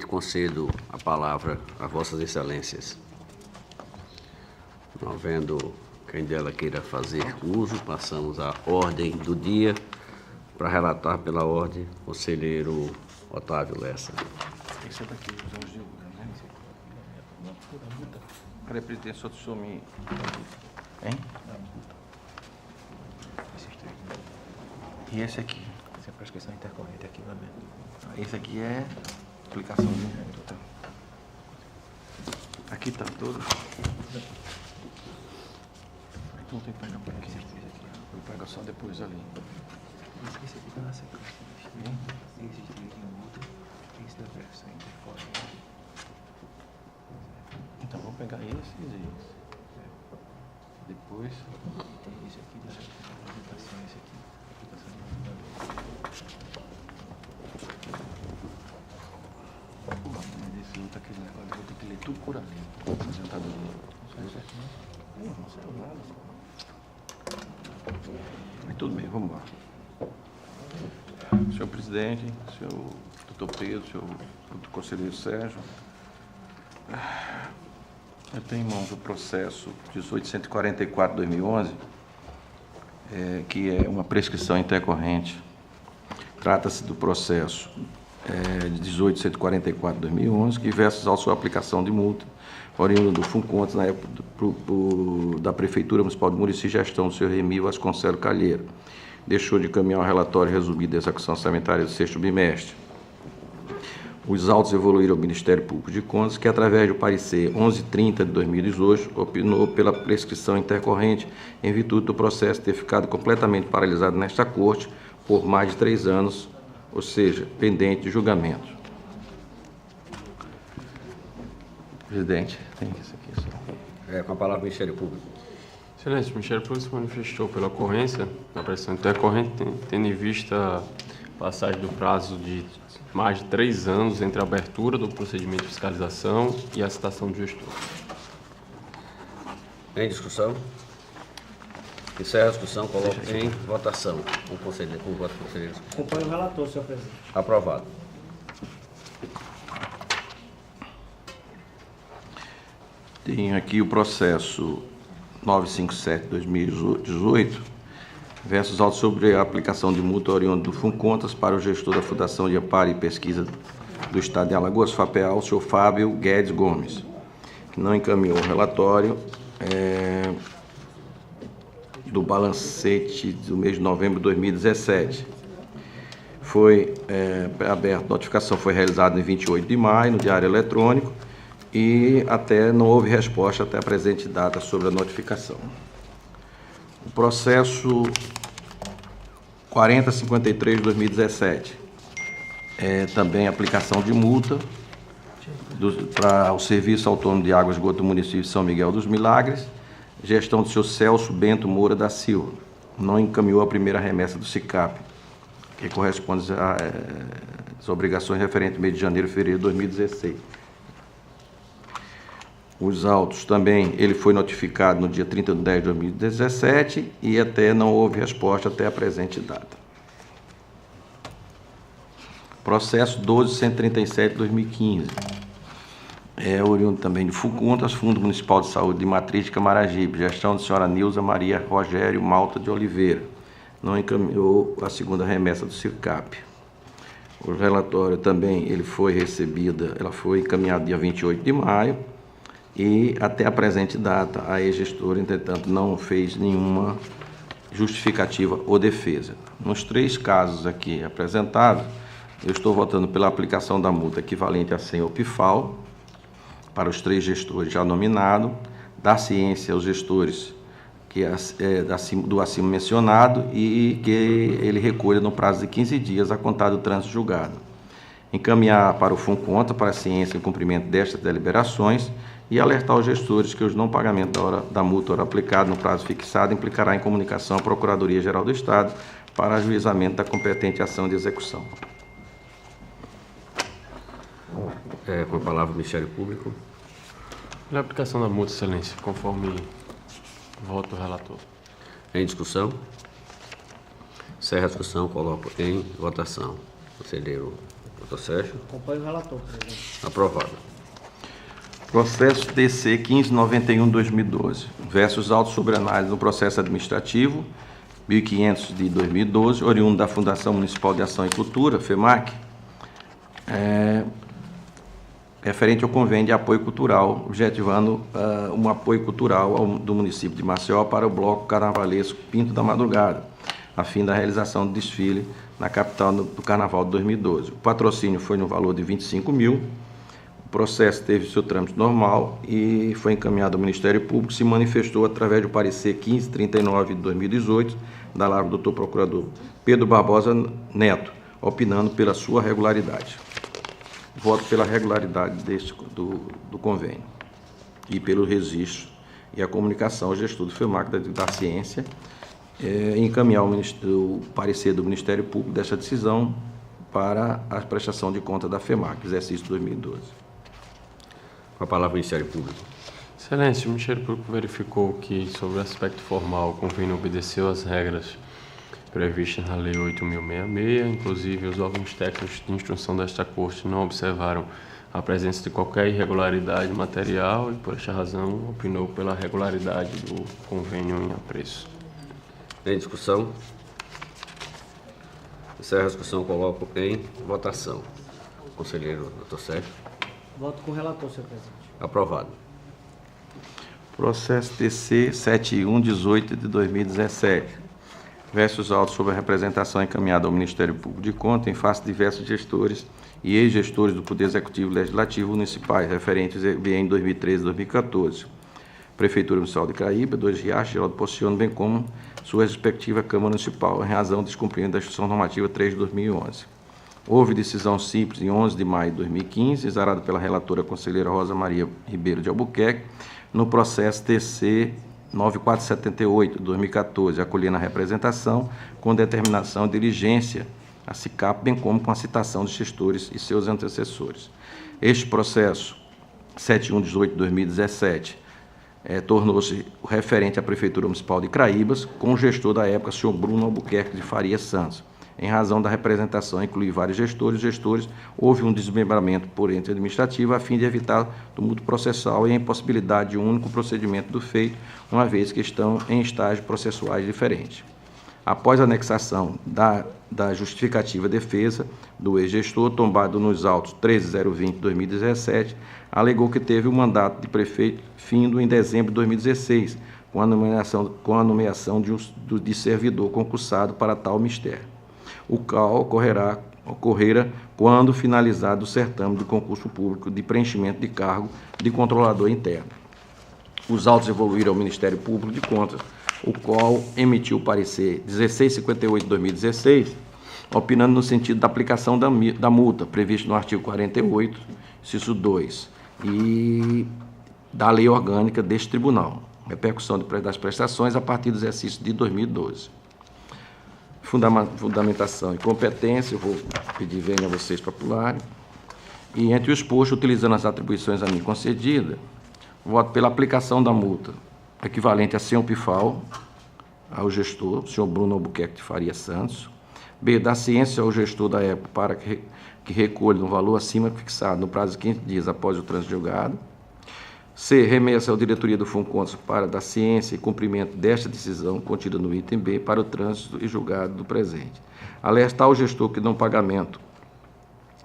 Concedo a palavra a Vossas Excelências. Não havendo quem dela queira fazer uso, passamos à ordem do dia. Para relatar pela ordem, conselheiro Otávio Lessa. Esse é daqui, os anos de uso, né? Peraí, presidente, só deixa eu me... Hein? E esse aqui? Essa é a prescrição intercorrente aqui, né? Esse aqui é aplicação de multa. Aqui tá tudo. Não tem que pegar por aqui. Eu pego só depois ali. Esse aqui tá na sequência. Esse de multa, esse da prescrição intercorrente. Então vamos pegar esse e esse. Depois. Tem esse aqui da apresentação, esse aqui. Aplicação de multa. Mas esse outro aqui, eu vou ter que ler tudo por ali. Aposentadoria. Não sei certo, não. Não sei nada. Mas tudo bem, vamos lá. Senhor presidente, senhor doutor Pedro, senhor doutor conselheiro Sérgio, eu tenho em mãos o processo 1844/2011, que é uma prescrição intercorrente. Trata-se do processo 1844/2011, que versa a sua aplicação de multa, oriundo do FUNCONTAS, na época da Prefeitura Municipal de Murici, gestão do senhor Remi Vasconcelos Calheiro. Deixou de encaminhar o relatório resumido da execução orçamentária do sexto bimestre. Os autos evoluíram ao Ministério Público de Contas, que, através do parecer 1130 de 2018, opinou pela prescrição intercorrente em virtude do processo ter ficado completamente paralisado nesta Corte por mais de 3 anos, ou seja, pendente de julgamento. Presidente, tem isso aqui só. Com a palavra o Ministério Público. Excelência, o Ministério Público se manifestou pela ocorrência da prescrição intercorrente, tendo em vista a passagem do prazo de mais de 3 anos entre a abertura do procedimento de fiscalização e a citação do gestor. Em discussão? Encerra a discussão, coloco em votação. Com o voto do conselheiro. Acompanho o relator, senhor presidente. Aprovado. Tenho aqui o processo 957/2018, versus autos sobre a aplicação de multa oriunda do FUNCONTAS para o gestor da Fundação de Amparo e Pesquisa do Estado de Alagoas, FAPEAL, o senhor Fábio Guedes Gomes, que não encaminhou o relatório do balancete do mês de novembro de 2017. Foi aberta, notificação foi realizada em 28 de maio, no Diário Eletrônico, e até não houve resposta até a presente data sobre a notificação. O processo 4053/2017 também aplicação de multa para o Serviço Autônomo de Água e Esgoto do município de São Miguel dos Milagres, gestão do senhor Celso Bento Moura da Silva. Não encaminhou a primeira remessa do SICAP, que corresponde às obrigações referentes ao mês de janeiro e fevereiro de 2016. Os autos também, ele foi notificado no dia 30 de 10 de 2017 e até não houve resposta até a presente data. Processo 12.137/2015. Oriundo também de FUNCONTAS, Fundo Municipal de Saúde de Matriz de Camaragibe, gestão da senhora Nilza Maria Rogério Malta de Oliveira. Não encaminhou a segunda remessa do SICAP. O relatório também, ela foi encaminhada dia 28 de maio, e até a presente data a ex-gestora, entretanto, não fez nenhuma justificativa ou defesa. Nos 3 casos aqui apresentados, eu estou votando pela aplicação da multa equivalente a 100 OPIFAL para os 3 gestores já nominados, dar ciência aos gestores do acima mencionado e que ele recolha no prazo de 15 dias a contar do trânsito julgado. Encaminhar para o FUNCONTAS para a ciência em cumprimento destas deliberações e alertar os gestores que o não pagamento da multa hora aplicada no prazo fixado implicará em comunicação à Procuradoria-Geral do Estado para ajuizamento da competente ação de execução. Com a palavra o Ministério Público. Pela aplicação da multa, excelência, conforme voto do relator. Em discussão? Encerra a discussão, coloco em votação. Conselheiro Dr. Sérgio. Acompanho o relator, presidente. Aprovado. Processo DC 1591-2012, versus auto sobre análise no processo administrativo 1500 de 2012, oriundo da Fundação Municipal de Ação e Cultura, FEMAC, referente ao convênio de apoio cultural, objetivando um apoio cultural do município de Maceió para o Bloco Carnavalesco Pinto da Madrugada, a fim da realização do desfile na capital do Carnaval de 2012. O patrocínio foi no valor de 25 mil. O processo teve seu trâmite normal e foi encaminhado ao Ministério Público, se manifestou através do parecer 1539 de 2018, da Lavra do Dr. Procurador Pedro Barbosa Neto, opinando pela sua regularidade. Voto pela regularidade do convênio e pelo registro e a comunicação ao gestor do FEMAC da Ciência, encaminhar o parecer do Ministério Público dessa decisão para a prestação de conta da FEMAC, exercício 2012. Com a palavra o Ministério Público. Excelência, o Ministério Público verificou que, sobre o aspecto formal, o convênio obedeceu às regras previstas na Lei 8.066, inclusive os órgãos técnicos de instrução desta Corte não observaram a presença de qualquer irregularidade material e, por esta razão, opinou pela regularidade do convênio em apreço. Em discussão? Encerra a discussão, coloco em votação. Conselheiro Dr. Sérgio. Voto com o relator, senhor presidente. Aprovado. Processo TC 7118 de 2017, versus autos sobre a representação encaminhada ao Ministério Público de Contas em face de diversos gestores e ex-gestores do Poder Executivo e Legislativo municipais, referentes em 2013 e 2014. Prefeitura Municipal de Caraíba, 2 Riachos, Geraldo Ponciano, bem como sua respectiva Câmara Municipal, em razão do descumprimento da Instrução Normativa 3 de 2011. Houve decisão simples em 11 de maio de 2015, exarada pela relatora conselheira Rosa Maria Ribeiro de Albuquerque, no processo TC 9478 de 2014, acolhendo a representação com determinação de diligência a SICAP, bem como com a citação dos gestores e seus antecessores. Este processo 7118 de 2017 tornou-se referente à Prefeitura Municipal de Craíbas, com o gestor da época, senhor Bruno Albuquerque de Faria Santos. Em razão da representação incluir vários gestores, houve um desmembramento por ente administrativo a fim de evitar tumulto processal e a impossibilidade de um único procedimento do feito, uma vez que estão em estágios processuais diferentes. Após a anexação da justificativa defesa do ex-gestor, tombado nos autos 13020 de 2017, alegou que teve o mandato de prefeito findo em dezembro de 2016, com a nomeação de servidor concursado para tal mistério. O qual ocorrerá quando finalizado o certame de concurso público de preenchimento de cargo de controlador interno. Os autos evoluíram ao Ministério Público de Contas, o qual emitiu o parecer 1658 de 2016, opinando no sentido da aplicação da multa prevista no artigo 48, inciso 2, e da lei orgânica deste tribunal, repercussão das prestações a partir do exercício de 2012. Fundamentação e competência, eu vou pedir venha a vocês para pularem. E entre o exposto, utilizando as atribuições a mim concedidas, voto pela aplicação da multa equivalente a 100 PIFAL ao gestor, o senhor Bruno Albuquerque de Faria Santos. B, da ciência ao gestor da época para que recolha no valor acima fixado no prazo de 15 dias após o trânsito julgado. C, remessa à diretoria do FUNCONTAS para dar ciência e cumprimento desta decisão contida no item B para o trânsito e julgado do presente. Alertar ao gestor que não pagamento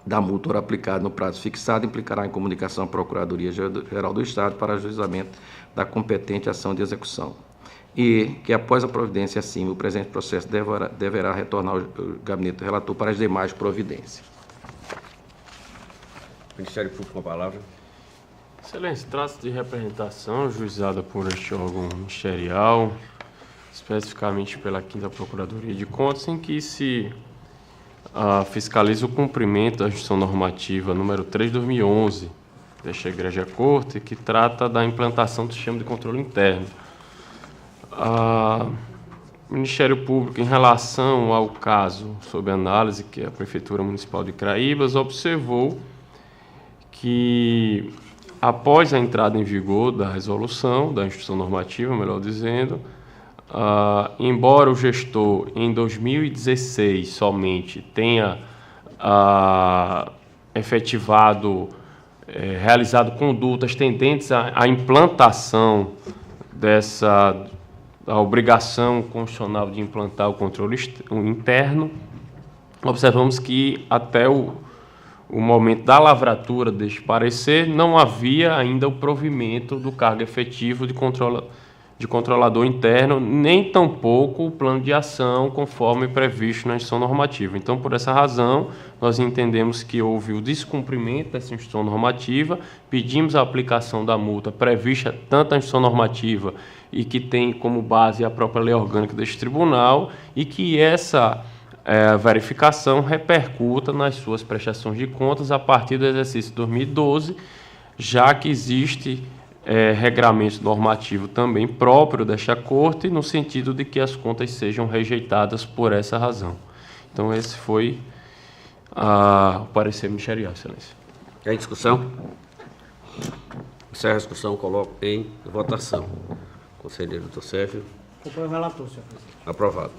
da multa ora aplicada no prazo fixado implicará em comunicação à Procuradoria-Geral do Estado para ajuizamento da competente ação de execução. E que, após a providência acima, o presente processo deverá retornar ao gabinete do relator para as demais providências. Ministério Público com a palavra. Excelência, trata-se de representação juizada por este órgão ministerial, especificamente pela 5ª Procuradoria de Contas, em que se fiscaliza o cumprimento da Instrução Normativa número 3 de 2011 desta Igreja Corte, que trata da implantação do sistema de controle interno. O Ministério Público, em relação ao caso sob análise, que a Prefeitura Municipal de Craíbas, observou que, após a entrada em vigor da resolução, da Instrução Normativa, melhor dizendo, embora o gestor, em 2016, somente tenha efetivado, realizado condutas tendentes à implantação a obrigação constitucional de implantar o controle interno, observamos que até o momento da lavratura deste parecer não havia ainda o provimento do cargo efetivo de controlador interno, nem tampouco o plano de ação conforme previsto na instituição normativa. Então, por essa razão, nós entendemos que houve o descumprimento dessa instituição normativa, pedimos a aplicação da multa prevista tanto na instituição normativa e que tem como base a própria lei orgânica deste tribunal, e que essa verificação repercuta nas suas prestações de contas a partir do exercício 2012, já que existe regramento normativo também próprio desta Corte, no sentido de que as contas sejam rejeitadas por essa razão. Então, esse foi o parecer ministerial, excelência. Quer discussão? Encerra a discussão, coloco em votação. Conselheiro Dr. Sérgio. Acompanho o relator, senhor presidente. Aprovado.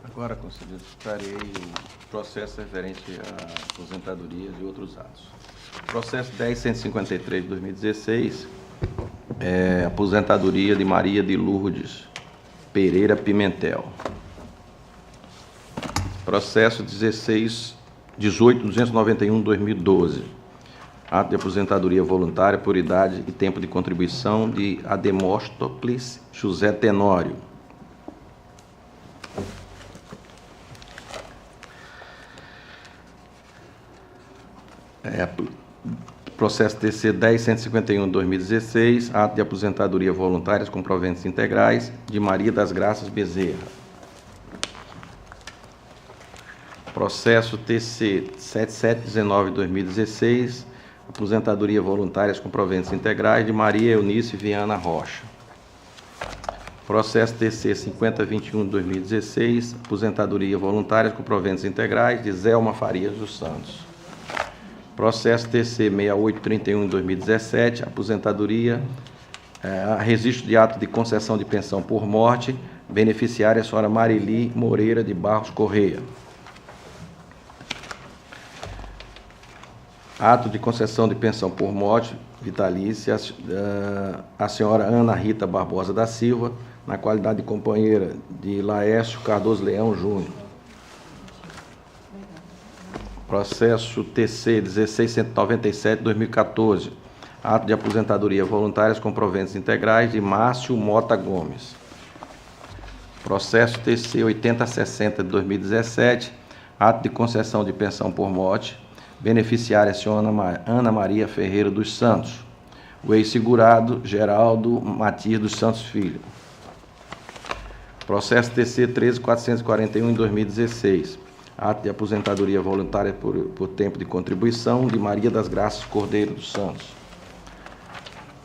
Agora, conselheiro, trarei o processo referente à aposentadoria e outros atos. Processo 10.153 de 2016, aposentadoria de Maria de Lourdes Pereira Pimentel. Processo 18.291 de 2012, ato de aposentadoria voluntária por idade e tempo de contribuição de Ademóstocles José Tenório. Processo TC 10.151 de 2016, ato de aposentadoria voluntária com proventos integrais de Maria das Graças Bezerra. Processo TC 7719 de 2016, aposentadoria voluntária com proventos integrais de Maria Eunice Viana Rocha. Processo TC 5021 de 2016, aposentadoria voluntária com proventos integrais de Zelma Farias dos Santos. Processo TC 6831 de 2017, aposentadoria, registro de ato de concessão de pensão por morte, beneficiária a senhora Marili Moreira de Barros Correia. Ato de concessão de pensão por morte vitalícia a senhora Ana Rita Barbosa da Silva, na qualidade de companheira de Laércio Cardoso Leão Júnior. Processo TC 1697 de 2014, ato de aposentadoria voluntária com proventos integrais de Márcio Mota Gomes. Processo TC 8060 de 2017, ato de concessão de pensão por morte, beneficiária a senhora Ana Maria Ferreira dos Santos, o ex-segurado Geraldo Matias dos Santos Filho. Processo TC 13441 de 2016, ato de aposentadoria voluntária por tempo de contribuição de Maria das Graças Cordeiro dos Santos.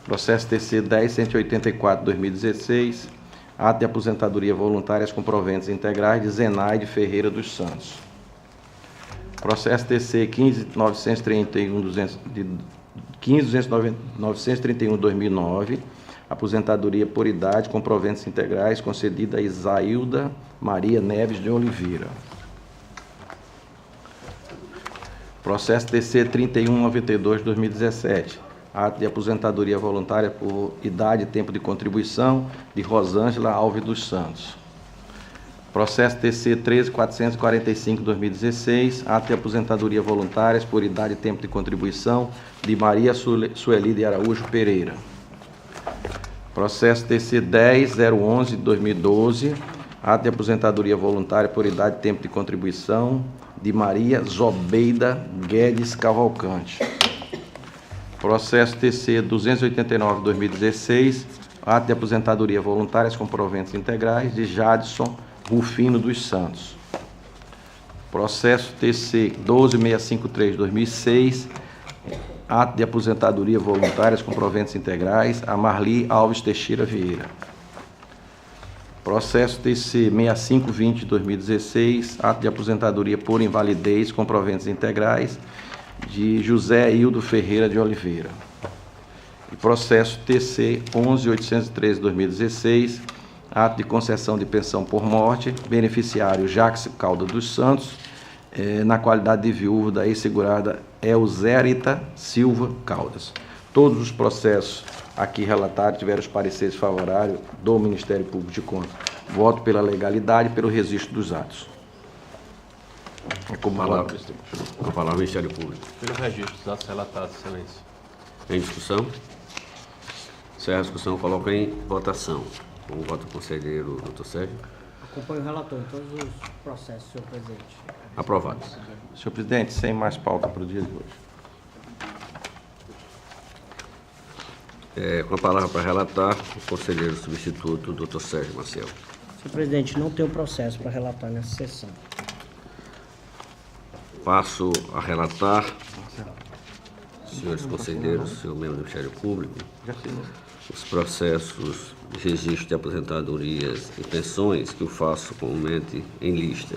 Processo TC 10.184 de 2016, ato de aposentadoria voluntária com proventos integrais de Zenaide Ferreira dos Santos. Processo TC 15.931 de 2009, aposentadoria por idade com proventos integrais concedida a Isailda Maria Neves de Oliveira. Processo TC 3192 de 2017, ato de aposentadoria voluntária por idade e tempo de contribuição de Rosângela Alves dos Santos. Processo TC 13445 de 2016, ato de aposentadoria voluntária por idade e tempo de contribuição de Maria Sueli de Araújo Pereira. Processo TC 10011 de 2012, ato de aposentadoria voluntária por idade e tempo de contribuição de Maria Zobeida Guedes Cavalcante. Processo TC 289 de 2016, ato de aposentadoria voluntária com proventos integrais de Jadson Rufino dos Santos. Processo TC 12653 de 2006, ato de aposentadoria voluntária com proventos integrais a Marli Alves Teixeira Vieira. Processo TC 6520 de 2016, ato de aposentadoria por invalidez com proventos integrais de José Hildo Ferreira de Oliveira. E processo TC 11813 de 2016, ato de concessão de pensão por morte, beneficiário Jacques Calda dos Santos, na qualidade de viúva da ex-segurada Elzérita Silva Caldas. Todos os processos aqui relatados tiveram os pareceres favoráveis do Ministério Público de Contas. Voto pela legalidade e pelo registro dos atos. Com a palavra ao Ministério Público. Pelo registro dos atos relatados, excelência. Em discussão? Encerra a discussão, coloca em votação. Com o voto do conselheiro Dr. Sérgio. Acompanho o relator em todos os processos, senhor presidente. Aprovado. Senhor presidente, sem mais pauta para o dia de hoje. Com a palavra para relatar, o conselheiro substituto, Dr. Sérgio Maciel. Senhor presidente, não tenho processo para relatar nessa sessão. Passo a relatar, senhores conselheiros, senhor membro do Ministério Público, os processos de registro de aposentadorias e pensões que eu faço comumente em lista.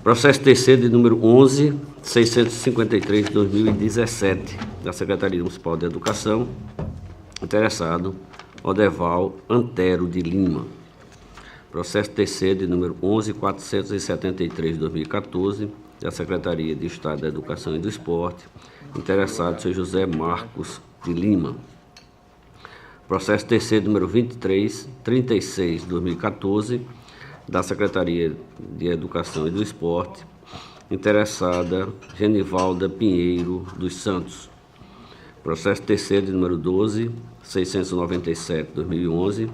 Processo terceiro de número 11.653 de 2017, da Secretaria Municipal de Educação, interessado Odeval Antero de Lima. Processo terceiro de número 11.473 de 2014, da Secretaria de Estado da Educação e do Esporte, interessado Sr. José Marcos de Lima. Processo terceiro número 2336 de 2014, da Secretaria de Educação e do Esporte, interessada Genivalda Pinheiro dos Santos. Processo terceiro de número 12.697 de 2011,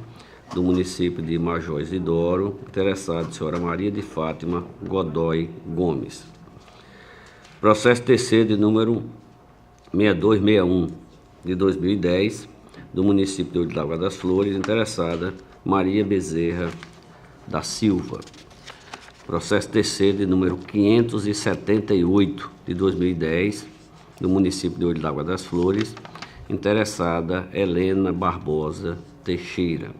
do município de Major Isidoro, interessado senhora Maria de Fátima Godoy Gomes. Processo terceiro de número 6261 de 2010, do município de Ouro Lagoa das Flores, interessada Maria Bezerra da Silva. Processo terceiro de número 578 de 2010, do município de Ouro Lagoa das Flores, interessada Helena Barbosa Teixeira.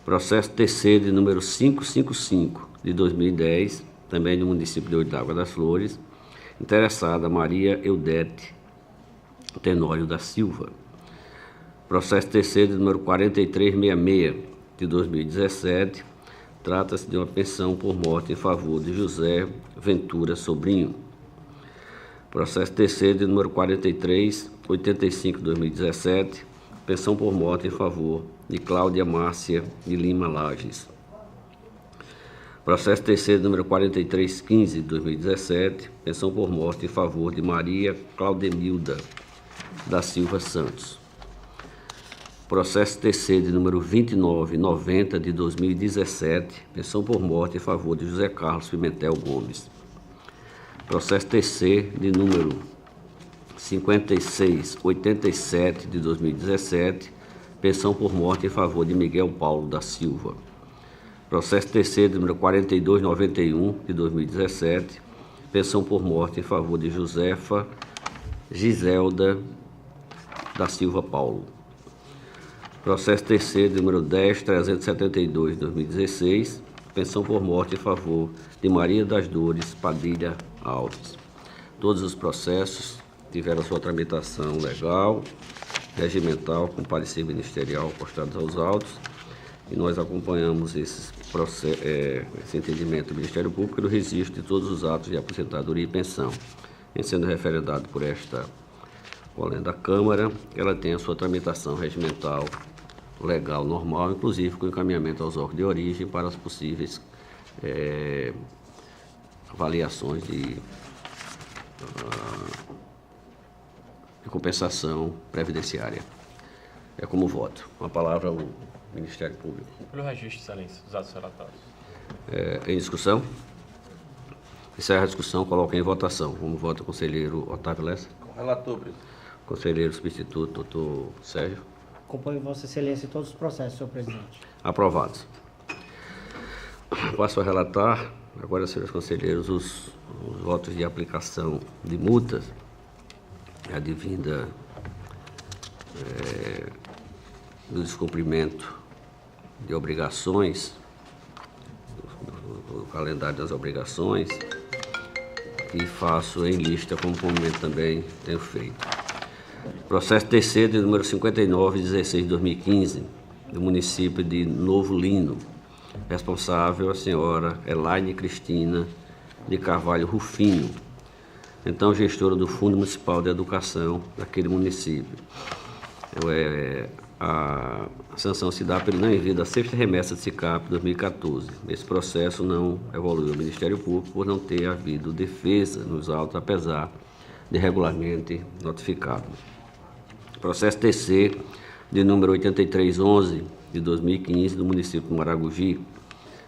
Processo terceiro de número 555 de 2010, também do município de Ouro Lagoa das Flores, interessada Maria Eudete Tenório da Silva. Processo terceiro de número 4366 de 2017, trata-se de uma pensão por morte em favor de José Ventura Sobrinho. Processo terceiro de número 4385 de 2017, pensão por morte em favor de Cláudia Márcia de Lima Lages. Processo terceiro número 4315 de 2017, pensão por morte em favor de Maria Claudemilda da Silva Santos. Processo terceiro de número 2990 de 2017, pensão por morte em favor de José Carlos Pimentel Gomes. Processo terceiro de número 5687 de 2017, pensão por morte em favor de Miguel Paulo da Silva. Processo terceiro número 4291 de 2017, pensão por morte em favor de Josefa Giselda da Silva Paulo. Processo terceiro número 10372 de 2016, pensão por morte em favor de Maria das Dores Padilha Alves. Todos os processos tiveram sua tramitação legal, regimental, com parecer ministerial postados aos autos, e nós acompanhamos esse entendimento do Ministério Público no registro de todos os atos de aposentadoria e pensão. Em sendo referendado por esta ordem da Câmara, ela tem a sua tramitação regimental legal normal, inclusive com encaminhamento aos órgãos de origem para as possíveis avaliações de compensação previdenciária. É como voto. Uma palavra ao Ministério Público. Pelo registro, excelência, dos atos relatados. Em discussão? Encerra a discussão, coloca em votação. Como vota o conselheiro Otávio Lessa? Com o relator, presidente. Conselheiro substituto, doutor Sérgio. Acompanho Vossa Excelência em todos os processos, senhor presidente. Aprovados. Passo a relatar, agora, senhores conselheiros, os votos de aplicação de multas advinda do descumprimento de obrigações, do calendário das obrigações, que faço em lista, como comumente também tenho feito. Processo terceiro de número 5916 de 2015, do município de Novo Lino. Responsável a senhora Elaine Cristina de Carvalho Rufino, então gestora do Fundo Municipal de Educação daquele município. A sanção se dá pelo não envio da sexta remessa de SICAP 2014. Esse processo não evoluiu ao Ministério Público por não ter havido defesa nos autos, apesar de regularmente notificado. Processo TC de número 8311 de 2015 do município de Maragogi,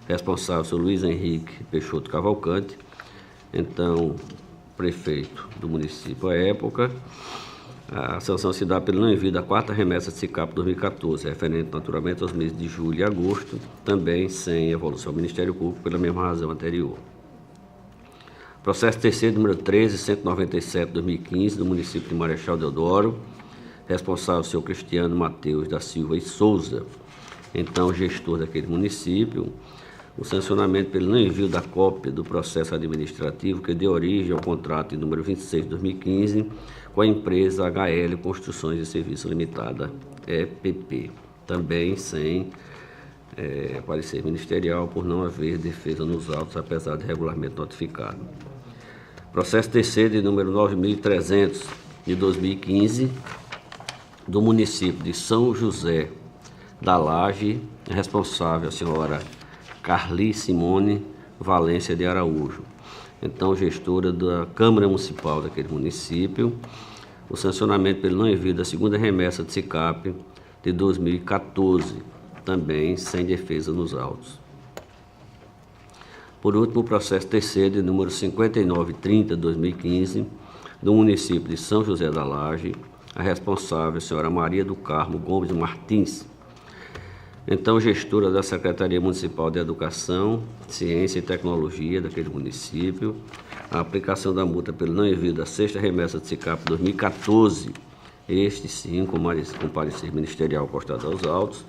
responsável seu Luiz Henrique Peixoto Cavalcante, então prefeito do município à época. A sanção se dá pelo não envio da quarta remessa de SICAP 2014, referente naturalmente aos meses de julho e agosto, também sem evolução ao Ministério Público pela mesma razão anterior. Processo TC número 13.197/2015 do município de Marechal Deodoro, responsável seu Cristiano Mateus da Silva e Souza, então gestor daquele município. O sancionamento pelo não envio da cópia do processo administrativo que deu origem ao contrato de número 26 de 2015 com a empresa HL Construções e Serviços Limitada, EPP, também sem parecer ministerial por não haver defesa nos autos, apesar de regularmente notificado. Processo TC de número 9.300 de 2015 do município de São José da Laje, responsável a senhora Carli Simone Valência de Araújo, então gestora da Câmara Municipal daquele município. O sancionamento pelo não envio da segunda remessa de SICAP de 2014, também sem defesa nos autos. Por último, o processo TC de número 5930/2015 do município de São José da Laje, a responsável a senhora Maria do Carmo Gomes Martins, então gestora da Secretaria Municipal de Educação, Ciência e Tecnologia daquele município. A aplicação da multa pelo não envio da sexta remessa de SICAP 2014, este sim com parecer ministerial constado aos autos,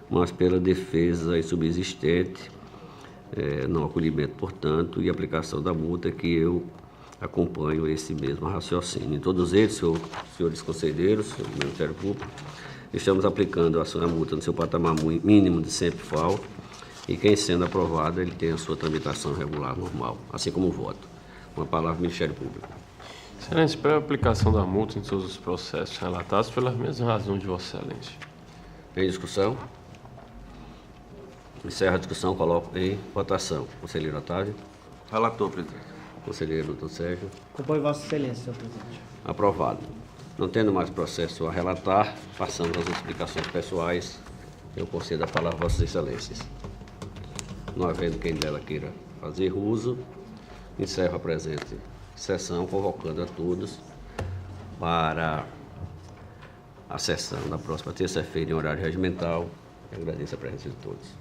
mas pela defesa insubsistente, não acolhimento, portanto, e aplicação da multa que eu acompanho esse mesmo raciocínio. Em todos eles, senhores conselheiros, senhor Ministério Público, estamos aplicando a multa no seu patamar mínimo de sempre falta e quem sendo aprovado, ele tem a sua tramitação regular normal, assim como o voto. Uma palavra do Ministério Público. Excelência, para a aplicação da multa em todos os processos relatados pelas mesmas razões de Vossa Excelência. Em discussão? Encerra a discussão, coloco em votação. Conselheiro Otávio. Relator, presidente. Conselheiro Dr. Sérgio. Acompanho Vossa Excelência, senhor presidente. Aprovado. Não tendo mais processo a relatar, passamos às explicações pessoais. Eu concedo a palavra a Vossas Excelências. Não havendo quem dela queira fazer uso, encerro a presente sessão, convocando a todos para a sessão da próxima terça-feira em horário regimental. Eu agradeço a presença de todos.